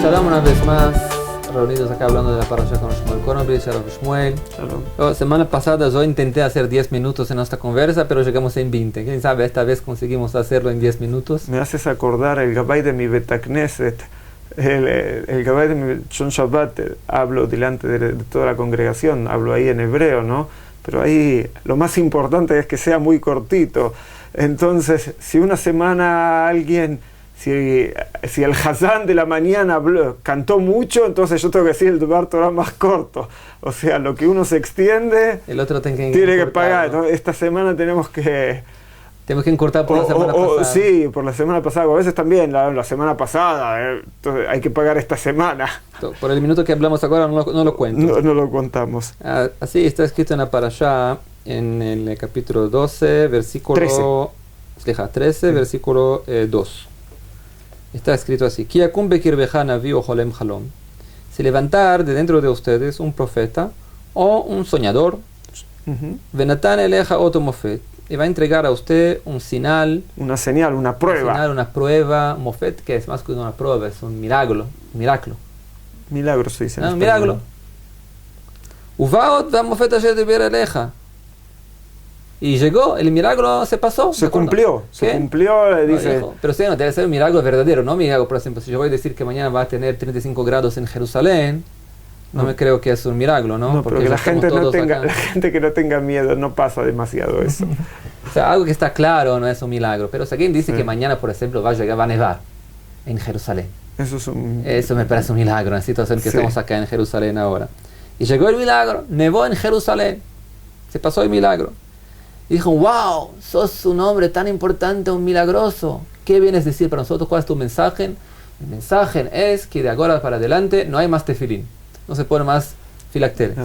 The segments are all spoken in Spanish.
Shalom una vez más, reunidos acá hablando de la parasha con Shmuel Konovich, Shalom Shmuel. Shalom. Semana pasada yo intenté hacer 10 minutos en nuestra conversa, pero llegamos en 20. ¿Quién sabe? Esta vez conseguimos hacerlo en 10 minutos. Me haces acordar el Gabay de mi Betacneset, el Gabay de mi Shon Shabbat, hablo delante de toda la congregación, hablo ahí en hebreo, ¿no? Pero ahí lo más importante es que sea muy cortito. Entonces, si una semana alguien... Si el Hazán de la mañana cantó mucho, entonces yo tengo que decir el Dvar Torah más corto. O sea, lo que uno se extiende, el otro tiene que pagar, ¿no? Esta semana tenemos que encurtar por la semana pasada. Sí, por la semana pasada. A veces también la semana pasada. Entonces hay que pagar esta semana. Por el minuto que hablamos ahora no lo cuento. No lo contamos. Así está escrito en la parashá, en el capítulo 12, versículo 13, versículo 2. Está escrito así: se levantar de dentro de ustedes un profeta o un soñador, Venatan eleja otro mofet, y va a entregar a usted un señal, una señal, una prueba. Una prueba, mofet, que es más que una prueba, es un milagro. Milagro se dice. Un milagro. Uvaot va mofet ayer de ver eleja. Y llegó, el milagro se pasó. Se cumplió, dice. Pero sí, no debe ser un milagro verdadero, no milagro. Por ejemplo, si yo voy a decir que mañana va a tener 35 grados en Jerusalén, no me creo que es un milagro, ¿no? Porque pero que la gente que no tenga miedo, no pasa demasiado eso. O sea, algo que está claro no es un milagro. Pero si alguien dice que mañana, por ejemplo, va a nevar en Jerusalén. Eso me parece un milagro, en la situación que estamos acá en Jerusalén ahora. Y llegó el milagro, nevó en Jerusalén, se pasó el milagro. Y dijo: wow, sos un hombre tan importante, un milagroso. ¿Qué vienes a decir para nosotros? ¿Cuál es tu mensaje? El mensaje es que de ahora para adelante no hay más tefilín. No se pone más filacteres.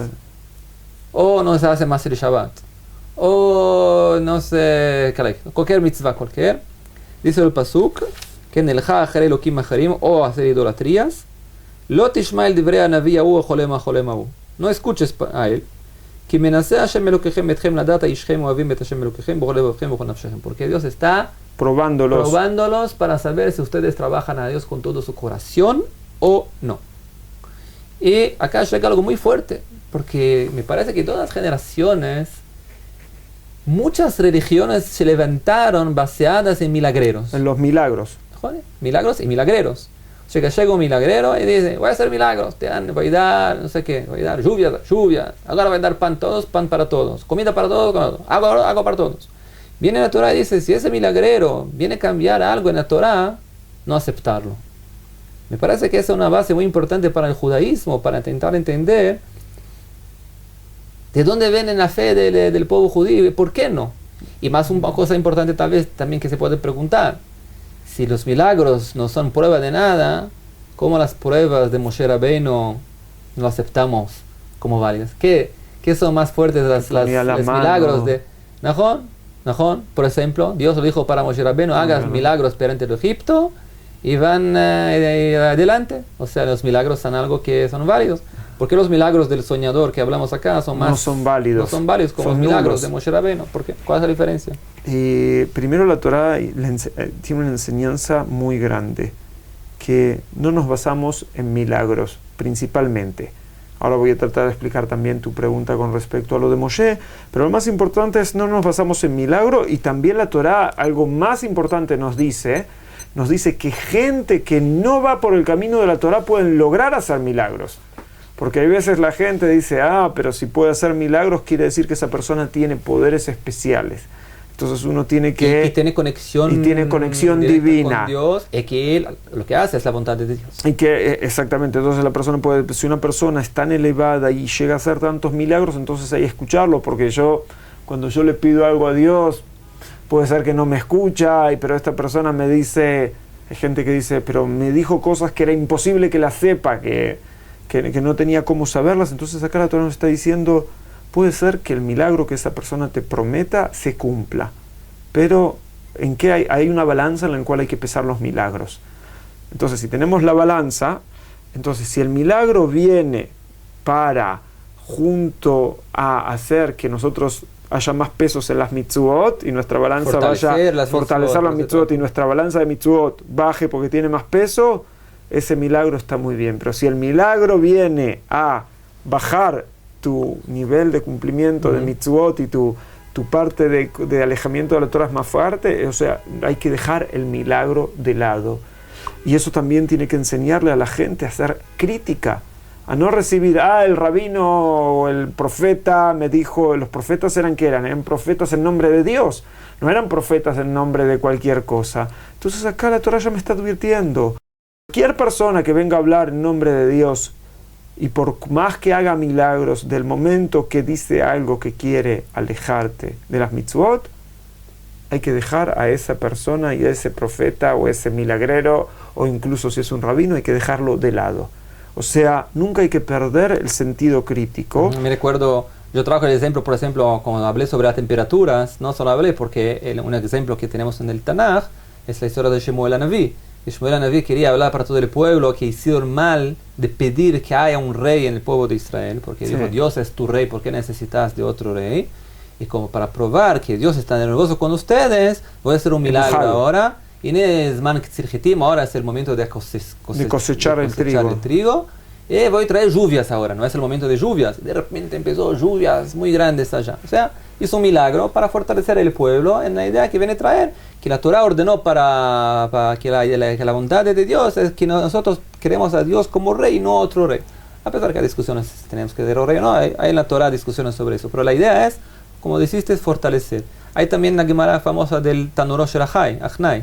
O no se hace más el Shabbat. O no sé, cualquier mitzvah, cualquier. Dice el Pasuk, que en el Ha'achar Elokim Acharim, o hacer idolatrías, Lo tishmael divrei hanavi ahu o cholem ahu. No escuches a él. Porque Dios está probándolos para saber si ustedes trabajan a Dios con todo su corazón o no. Y acá llega algo muy fuerte, porque me parece que todas las generaciones, muchas religiones se levantaron basadas en milagreros. En los milagros. Joder, milagros y milagreros. O sea, que llega un milagrero y dice: voy a hacer milagros, voy a dar, no sé qué, voy a dar lluvia, ahora voy a dar pan para todos, comida para todos, agua para todos. Viene la Torah y dice: si ese milagrero viene a cambiar algo en la Torah, no aceptarlo. Me parece que esa es una base muy importante para el judaísmo, para intentar entender de dónde viene la fe del pueblo judío y por qué no. Y más una cosa importante tal vez también que se puede preguntar: si los milagros no son prueba de nada, ¿cómo las pruebas de Moshe Rabbeinu no aceptamos como válidas? ¿Qué son más fuertes los milagros de Najón? Por ejemplo, Dios lo dijo para Moshe Rabbeinu: hagas milagros perante el Egipto y van adelante. O sea, los milagros son algo que son válidos. ¿Por qué los milagros del soñador que hablamos acá no son válidos? No son válidos como los milagros de Moshe Rabbeinu. ¿Por qué? ¿Cuál es la diferencia? Primero, la Torah tiene una enseñanza muy grande, que no nos basamos en milagros, principalmente. Ahora voy a tratar de explicar también tu pregunta con respecto a lo de Moshe, pero lo más importante es no nos basamos en milagro, y también la Torah, algo más importante nos dice que gente que no va por el camino de la Torah pueden lograr hacer milagros. Porque hay veces la gente dice: pero si puede hacer milagros quiere decir que esa persona tiene poderes especiales. Entonces uno tiene que... Y tiene conexión divina con Dios, y que él lo que hace es la voluntad de Dios. Y que, exactamente, entonces la persona puede... Si una persona es tan elevada y llega a hacer tantos milagros, entonces hay que escucharlo, porque cuando yo le pido algo a Dios, puede ser que no me escucha, pero esta persona me dice... Hay gente que dice: pero me dijo cosas que era imposible que las sepa, que no tenía cómo saberlas. Entonces acá la Torah nos está diciendo: puede ser que el milagro que esa persona te prometa se cumpla, pero ¿en qué hay una balanza en la cual hay que pesar los milagros? Entonces, si tenemos la balanza, entonces si el milagro viene para junto a hacer que nosotros haya más pesos en las mitzvot y nuestra balanza fortalecer las mitzvot y nuestra balanza de mitzvot baje porque tiene más peso, ese milagro está muy bien. Pero si el milagro viene a bajar tu nivel de cumplimiento de mitzvot y tu parte de alejamiento de la Torah es más fuerte, o sea, hay que dejar el milagro de lado. Y eso también tiene que enseñarle a la gente a ser crítica, a no recibir, el rabino o el profeta me dijo. Los profetas eran profetas en nombre de Dios, no eran profetas en nombre de cualquier cosa. Entonces acá la Torah ya me está advirtiendo, cualquier persona que venga a hablar en nombre de Dios, y por más que haga milagros, del momento que dice algo que quiere alejarte de las mitzvot, hay que dejar a esa persona y a ese profeta o ese milagrero, o incluso si es un rabino, hay que dejarlo de lado. O sea, nunca hay que perder el sentido crítico. Me recuerdo, yo trabajo el ejemplo, por ejemplo, cuando hablé sobre las temperaturas, no solo hablé porque un ejemplo que tenemos en el Tanaj es la historia de Shemuel HaNaví. Shemuel HaNaví quería hablar para todo el pueblo que hicieron mal de pedir que haya un rey en el pueblo de Israel, porque dijo, Dios es tu rey, ¿por qué necesitas de otro rey? Y como para probar que Dios está nervioso con ustedes, voy a hacer un milagro ahora. Y ahora es el momento de cosechar el trigo. Y voy a traer lluvias ahora, no es el momento de lluvias. De repente empezó lluvias muy grandes allá. O sea, hizo un milagro para fortalecer el pueblo en la idea que viene a traer, que la Torah ordenó para que la bondad de Dios es que nosotros queremos a Dios como rey y no otro rey. A pesar que hay discusiones, tenemos que ser rey o no, hay en la Torah discusiones sobre eso. Pero la idea es, como dijiste, es fortalecer. Hay también la Gemara famosa del Tanurosh Achnai.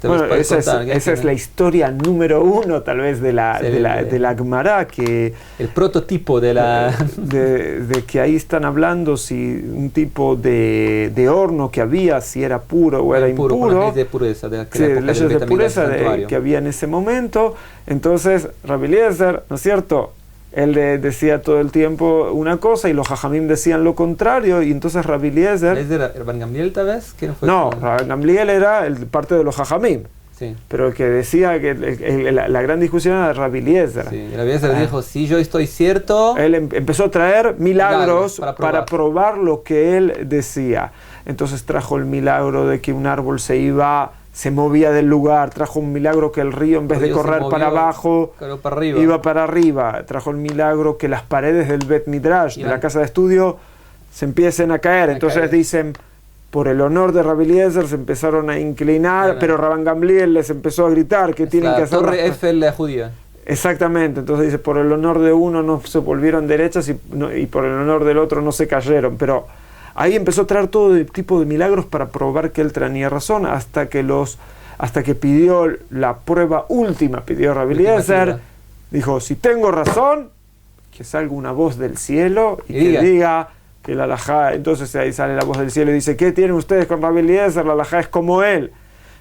Bueno, esa es la historia número 1 tal vez de la Gemara, que el prototipo de la de que ahí están hablando si un tipo de horno que había, si era puro o era impuro, con leyes de pureza, leyes de pureza que había en ese momento. Entonces Rabbi Eliezer, ¿no es cierto?, él decía todo el tiempo una cosa y los Jajamim decían lo contrario, y entonces Rabbi Eliezer... ¿Es de Rabban Gamliel tal vez? No, Rabban Gamliel era parte de los Jajamim. Sí. Pero el que decía que la gran discusión era Rabbi Eliezer. Sí, Rabbi Eliezer dijo, si yo estoy cierto... Él empezó a traer milagros para probar lo que él decía. Entonces trajo el milagro de que un árbol se movía del lugar, trajo un milagro que el río en vez de correr para abajo, iba para arriba, trajo el milagro que las paredes del Bet Midrash, de la casa de estudio, se empiecen a caer. Entonces dicen, por el honor de Rabbi Eliezer se empezaron a inclinar, pero Rabban Gamliel les empezó a gritar que tienen que hacer... Torre Eiffel la judía. Exactamente, entonces dice, por el honor de uno no se volvieron derechas y por el honor del otro no se cayeron, pero... Ahí empezó a traer todo tipo de milagros para probar que él tenía razón, hasta que pidió la prueba última, pidió Rabbi Eliezer, dijo, si tengo razón, que salga una voz del cielo y que diga que la halajá, entonces ahí sale la voz del cielo y dice, ¿qué tienen ustedes con Rabbi Eliezer? La halajá es como él.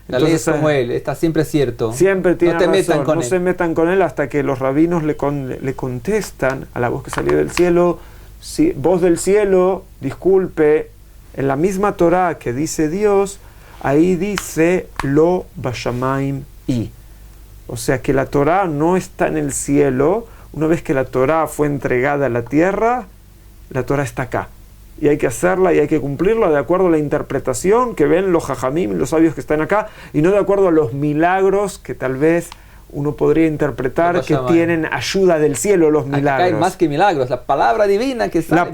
La ley es como él, está siempre cierto. Siempre tiene razón, no se metan con él, hasta que los rabinos le contestan a la voz que salió del cielo, voz del cielo, disculpe, en la misma Torah que dice Dios, ahí dice lo bashamayim i. O sea que la Torah no está en el cielo. Una vez que la Torah fue entregada a la tierra, la Torah está acá. Y hay que hacerla y hay que cumplirla de acuerdo a la interpretación que ven los jajamim, los sabios que están acá, y no de acuerdo a los milagros que tal vez uno podría interpretar que tienen ayuda del cielo los milagros. Acá hay más que milagros, la palabra divina que sale,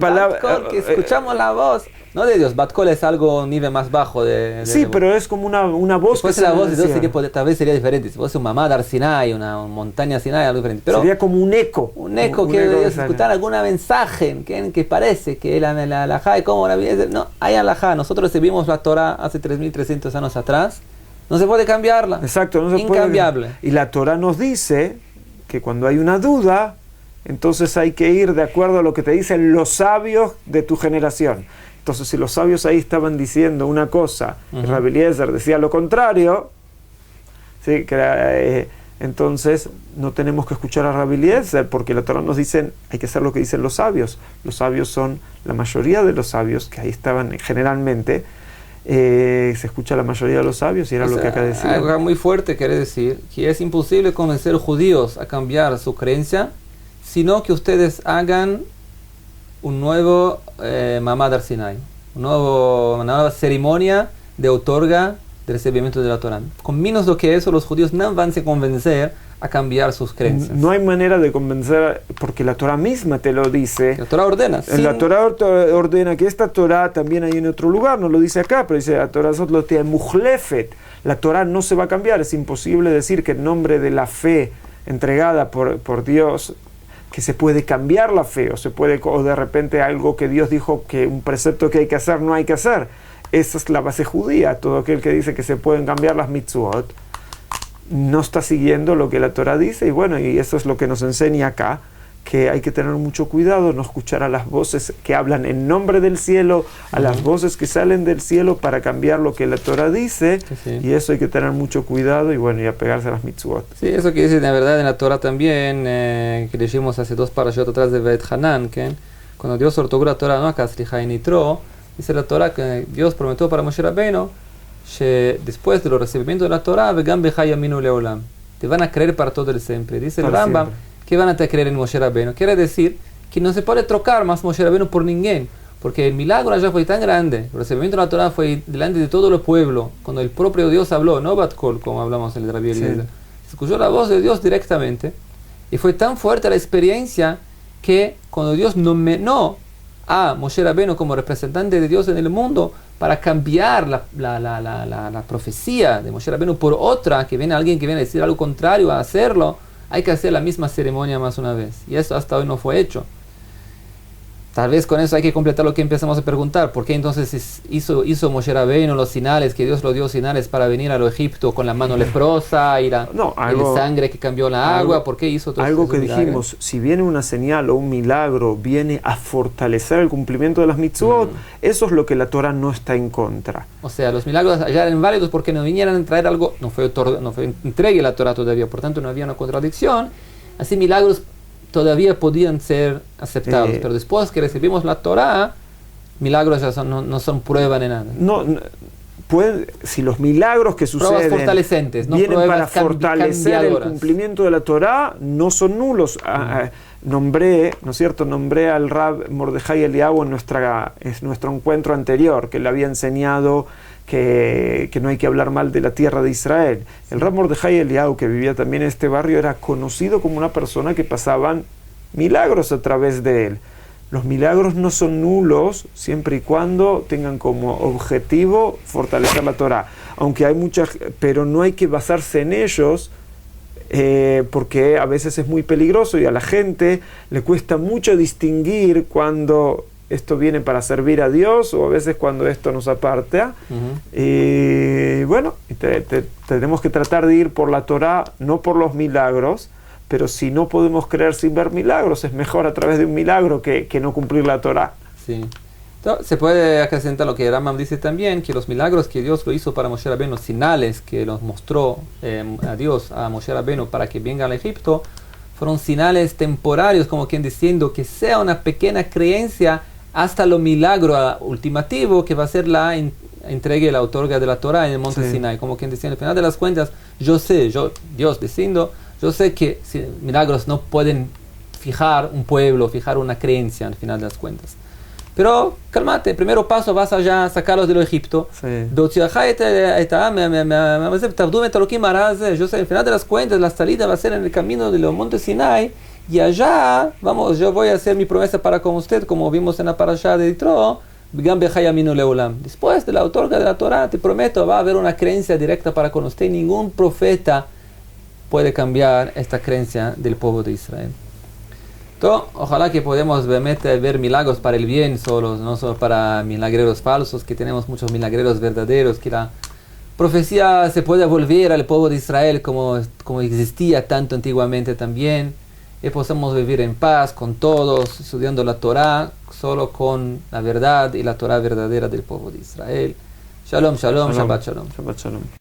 que escuchamos la voz, no de Dios. Bat Kol es algo un nivel más bajo de pero es como una voz. Después la voz de Dios tal vez sería diferente. Si fuese un mamá Dar Sinai, una montaña Sinai, algo diferente. Pero sería como un eco. Un eco que Dios escuchar algún mensaje que parece que la halajá es como la vida. No, hay halajá. Nosotros recibimos la Torah hace 3.300 años atrás. No se puede cambiarla. Exacto, no se Incambiable. Puede. Y la Torah nos dice que cuando hay una duda, entonces hay que ir de acuerdo a lo que te dicen los sabios de tu generación. Entonces, si los sabios ahí estaban diciendo una cosa, y Rabbi Eliezer decía lo contrario, ¿sí? Entonces no tenemos que escuchar a Rabbi Eliezer, porque la Torah nos dice hay que hacer lo que dicen los sabios. Los sabios son la mayoría de los sabios que ahí estaban generalmente. Se escucha la mayoría de los sabios y era lo que acá decía. Algo muy fuerte quiere decir que es imposible convencer a los judíos a cambiar su creencia, sino que ustedes hagan un nuevo Mamad Ar Sinai, una nueva ceremonia de otorga del recibimiento de la Torah. Con menos de que eso, los judíos no van a convencer a cambiar sus creencias. No hay manera de convencer, porque la Torah misma te lo dice. La Torah ordena. La Torah ordena que esta Torah también hay en otro lugar, no lo dice acá, pero dice la Torah Muhlefet. La Torah no se va a cambiar, es imposible decir que en nombre de la fe entregada por Dios, que se puede cambiar la fe, o de repente algo que Dios dijo que un precepto que hay que hacer, no hay que hacer. Esa es la base judía. Todo aquel que dice que se pueden cambiar las mitzvot no está siguiendo lo que la Torah dice, y bueno, y eso es lo que nos enseña acá, que hay que tener mucho cuidado, no escuchar a las voces que hablan en nombre del cielo, a las voces que salen del cielo para cambiar lo que la Torah dice, y eso hay que tener mucho cuidado, y bueno, y apegarse a las mitzvot. Sí, eso que dice la verdad en la Torah también, que leímos hace 2 parashot atrás de Veit Hanan, que cuando Dios otorgó la Torah, no acá, Slicha y Nitro, dice la Torah que Dios prometió para Moshe Rabbeinu, que después de los recibimientos de la Torah, Vegam Bechayaminu Leolam, te van a creer para todo el siempre. Dice el Rambam, que van a creer en Moshe Rabbeinu. Quiere decir que no se puede trocar más Moshe Rabbeinu por ninguém, porque el milagro allá fue tan grande, el recibimiento de la Torah fue delante de todo el pueblo, cuando el propio Dios habló, no Bat Kol, como hablamos en el Rabbi Eliezer. Se escuchó la voz de Dios directamente, y fue tan fuerte la experiencia que cuando Dios nominó a Moshe Rabbeinu como representante de Dios en el mundo para cambiar la profecía de Moshe Rabbeinu por otra, que viene alguien que viene a decir algo contrario a hacerlo, hay que hacer la misma ceremonia más una vez. Y eso hasta hoy no fue hecho. Tal vez con eso hay que completar lo que empezamos a preguntar. ¿Por qué entonces hizo Moshe Rabbeinu los sinales, que Dios lo dio sinales para venir a Egipto con la mano leprosa y la sangre que cambió la agua? ¿Por qué hizo todo eso? Algo que dijimos, si viene una señal o un milagro, viene a fortalecer el cumplimiento de las mitzvot, eso es lo que la Torah no está en contra. O sea, los milagros allá eran válidos porque no vinieran a traer algo, no fue entregue la Torah todavía, por tanto no había una contradicción. Así milagros todavía podían ser aceptados, pero después que recibimos la Torah, milagros ya no son prueba ni nada. Si los milagros que suceden vienen para fortalecer el cumplimiento de la Torah, no son nulos. Nombré al Rab Mordejai Eliyahu en nuestro encuentro anterior, que le había enseñado que no hay que hablar mal de la tierra de Israel. El Rab Mordejai Eliyahu, que vivía también en este barrio, era conocido como una persona que pasaban milagros a través de él. Los milagros no son nulos siempre y cuando tengan como objetivo fortalecer la Torah. Aunque hay pero no hay que basarse en ellos, porque a veces es muy peligroso y a la gente le cuesta mucho distinguir cuando esto viene para servir a Dios o a veces cuando esto nos aparta. Y bueno, tenemos que tratar de ir por la Torah, no por los milagros, pero si no podemos creer sin ver milagros, es mejor a través de un milagro que no cumplir la Torah. Sí. Entonces, se puede acrecentar lo que Rambam dice también, que los milagros que Dios lo hizo para Moshe Rabbeinu, los señales que los mostró a Dios, a Moshe Rabbeinu para que venga al Egipto, fueron señales temporarios, como quien diciendo que sea una pequeña creencia hasta lo milagro ultimativo que va a ser la entrega y la otorga de la Torah en el monte Sinai, como quien diciendo, al final de las cuentas, Dios diciendo, yo sé que milagros no pueden fijar un pueblo, fijar una creencia al final de las cuentas. Pero cálmate, primero paso vas allá a sacarlos del Egipto. Yo sé, al final de las cuentas, la salida va a ser en el camino de los montes Sinai. Y allá, yo voy a hacer mi promesa para con usted, como vimos en la parashá de Yitro. Después de la otorga de la Torah, te prometo, va a haber una creencia directa para con usted. Ningún profeta puede cambiar esta creencia del pueblo de Israel. Ojalá que podamos ver milagros para el bien solos, no solo para milagreros falsos, que tenemos muchos milagreros verdaderos, que la profecía se pueda volver al pueblo de Israel como existía tanto antiguamente también, y podamos vivir en paz con todos, estudiando la Torah, solo con la verdad y la Torah verdadera del pueblo de Israel. Shalom, shalom, Shabbat shalom. Shabbat shalom.